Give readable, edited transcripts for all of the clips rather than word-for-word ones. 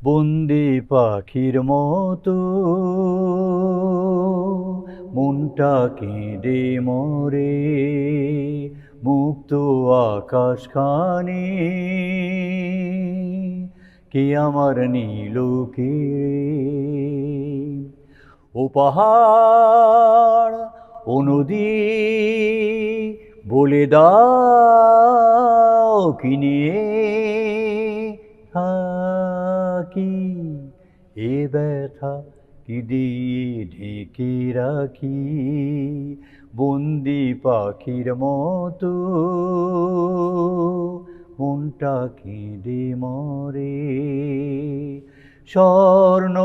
বন্দি পাখির মতো মনটা কেঁদে মরে, মুক্ত আকাশখানি কে আমার নীল কে ও পাহাড় ও নদী বলে দাও কি নিয়ে থাকি এ ব্যথা কি দিয়ে ঢেকে রাখি, বন্দি পাখির মতো মনটা কেঁদে মরে। স্বর্ণ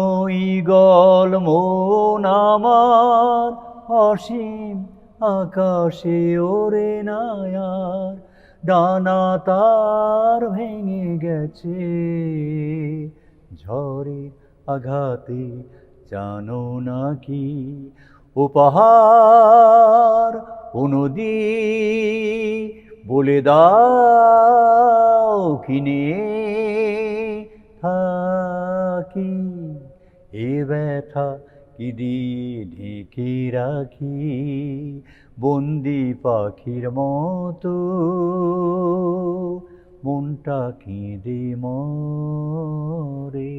ঈগল মন আমার অসীম আকাশে ওরে না আর, ডানা তার ভেঙে গেছে ঝড়ের আঘাতে, জানো নাকি ও পাহাড় ও নদী বলে দাও কি নিয়ে থাকি এ ব্যথা কি দিয়ে ঢেকে রাখি, বন্দি পাখির মতো মনটা কেঁদে মরে।